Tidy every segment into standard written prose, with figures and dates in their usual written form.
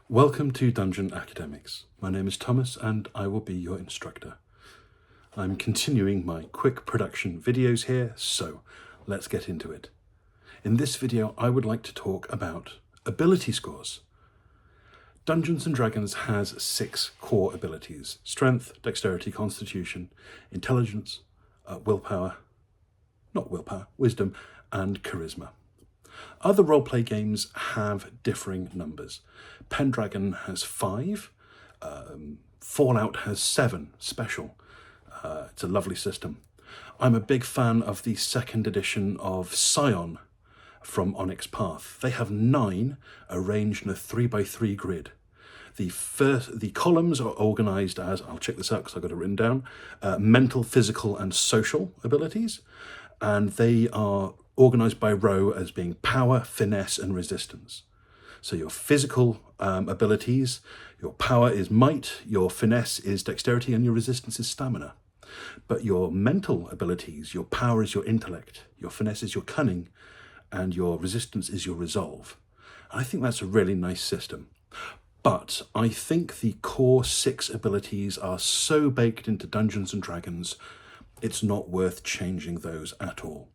Welcome to Dungeon Academics. My name is Thomas and I will be your instructor. I'm continuing my quick production videos here, so let's get into it. In this video, I would like to talk about ability scores. Dungeons & Dragons has 6 core abilities: strength, dexterity, constitution, intelligence, wisdom, and charisma. Other roleplay games have differing numbers. Pendragon has 5, Fallout has 7 special. It's a lovely system. I'm a big fan of the second edition of Scion from Onyx Path. They have 9 arranged in a 3x3 grid. The columns are organised as, I'll check this out because I've got it written down, mental, physical and social abilities, and they are organised by row as being power, finesse and resistance. So your physical abilities, your power is might, your finesse is dexterity and your resistance is stamina. But your mental abilities, your power is your intellect, your finesse is your cunning, and your resistance is your resolve. And I think that's a really nice system. But I think the core 6 abilities are so baked into Dungeons & Dragons, it's not worth changing those at all.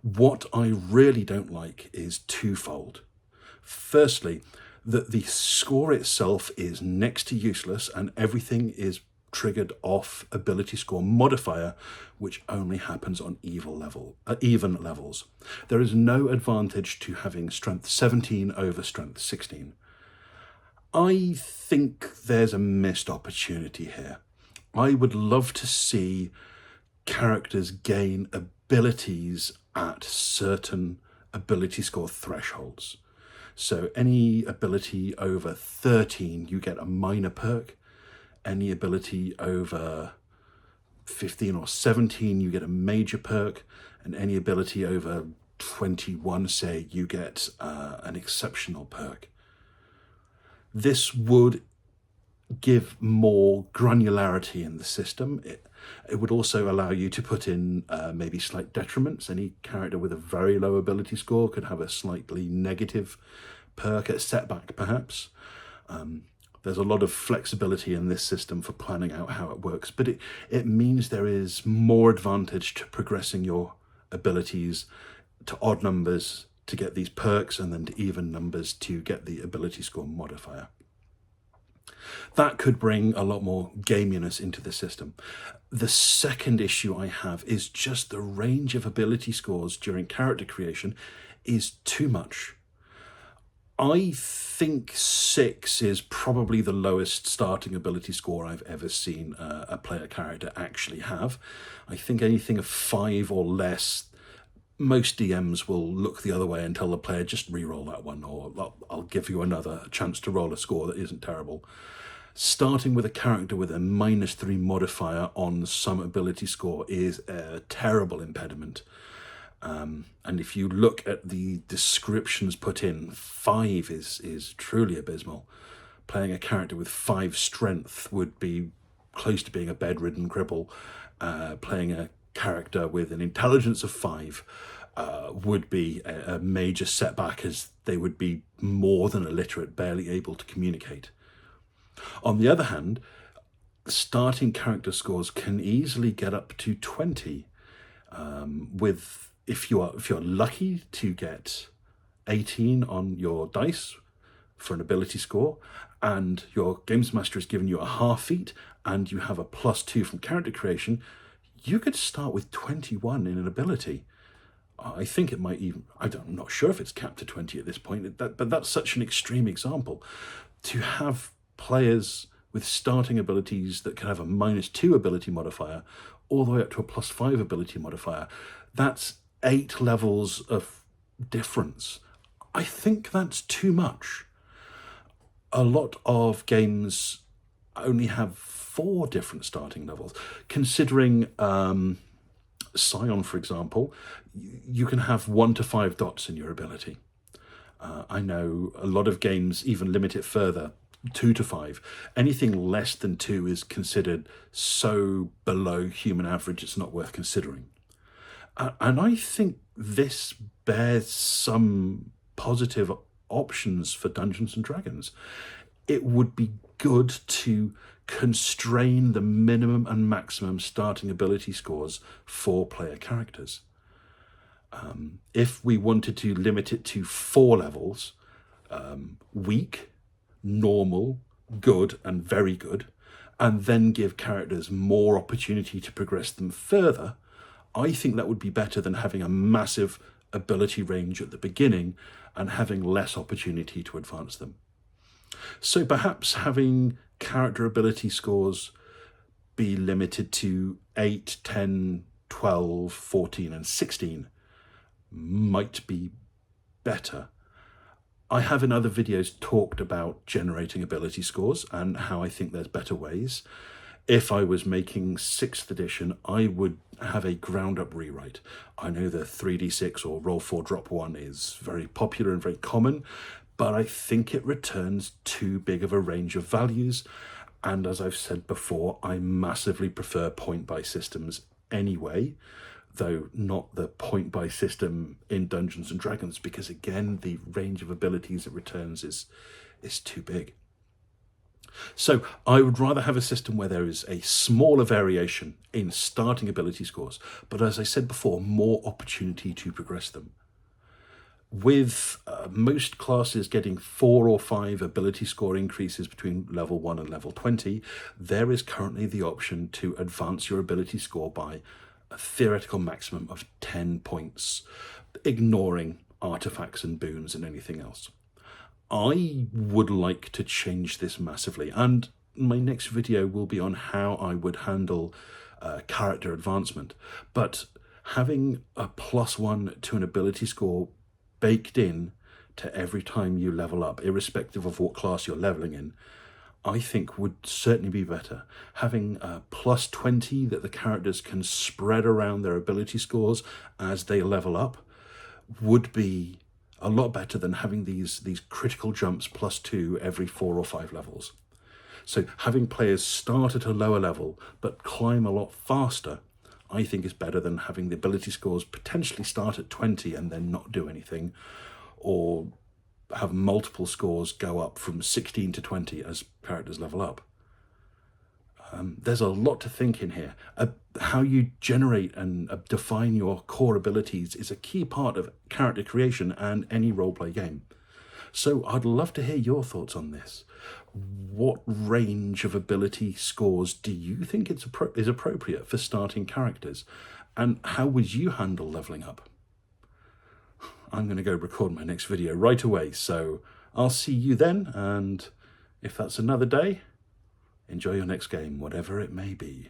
What I really don't like is twofold. Firstly, that the score itself is next to useless and everything is triggered off ability score modifier, which only happens on even levels. There is no advantage to having strength 17 over strength 16. I think there's a missed opportunity here. I would love to see characters gain abilities at certain ability score thresholds. So any ability over 13, you get a minor perk. Any ability over 15 or 17, you get a major perk. And any ability over 21, say, you get an exceptional perk. This would give more granularity in the system. It would also allow you to put in maybe slight detriments. Any character with a very low ability score could have a slightly negative perk, a setback perhaps. There's a lot of flexibility in this system for planning out how it works, but it means there is more advantage to progressing your abilities to odd numbers to get these perks and then to even numbers to get the ability score modifier. That could bring a lot more gaminess into the system. The second issue I have is just the range of ability scores during character creation is too much. I think 6 is probably the lowest starting ability score I've ever seen a player character actually have. I think anything of 5 or less, most DMs will look the other way and tell the player, just re-roll that one, or I'll give you another chance to roll a score that isn't terrible. Starting with a character with a -3 modifier on some ability score is a terrible impediment. And if you look at the descriptions put in, 5 is truly abysmal. Playing a character with 5 strength would be close to being a bedridden cripple. Playing a character with an intelligence of 5 would be a major setback, as they would be more than illiterate, barely able to communicate. On the other hand, starting character scores can easily get up to 20, if you're lucky to get 18 on your dice for an ability score, and your games master has given you a half feat and you have a +2 from character creation, you could start with 21 in an ability. I think it might even, I'm not sure if it's capped to 20 at this point, but that's such an extreme example. To have players with starting abilities that can have a -2 ability modifier all the way up to a +5 ability modifier, that's 8 levels of difference. I think that's too much. A lot of games only have 4 different starting levels. Considering Scion, for example, you can have 1 to 5 dots in your ability. I know a lot of games even limit it further, 2 to 5. Anything less than 2 is considered so below human average it's not worth considering. And I think this bears some positive options for Dungeons & Dragons. it would be good to constrain the minimum and maximum starting ability scores for player characters. If we wanted to limit it to 4 levels, weak, normal, good, and very good, and then give characters more opportunity to progress them further, I think that would be better than having a massive ability range at the beginning and having less opportunity to advance them. So perhaps having character ability scores be limited to 8, 10, 12, 14, and 16 might be better. I have in other videos talked about generating ability scores and how I think there's better ways. If I was making 6th edition, I would have a ground up rewrite. I know the 3d6 or roll 4 drop 1 is very popular and very common, but I think it returns too big of a range of values. And as I've said before, I massively prefer point buy systems anyway, though not the point buy system in Dungeons and Dragons, because again, the range of abilities it returns is too big. So I would rather have a system where there is a smaller variation in starting ability scores, but as I said before, more opportunity to progress them. With most classes getting 4 or 5 ability score increases between level 1 and level 20, there is currently the option to advance your ability score by a theoretical maximum of 10 points, ignoring artifacts and boons and anything else. I would like to change this massively, and my next video will be on how I would handle character advancement. But having a +1 to an ability score baked in to every time you level up, irrespective of what class you're leveling in, I think would certainly be better. Having a +20 that the characters can spread around their ability scores as they level up would be a lot better than having these critical jumps +2 every 4 or 5 levels. So having players start at a lower level but climb a lot faster, I think is better than having the ability scores potentially start at 20 and then not do anything, or have multiple scores go up from 16 to 20 as characters level up. There's a lot to think in here. How you generate and define your core abilities is a key part of character creation and any roleplay game. So I'd love to hear your thoughts on this. What range of ability scores do you think is appropriate for starting characters? And how would you handle leveling up? I'm going to go record my next video right away, so I'll see you then, and if that's another day, enjoy your next game, whatever it may be.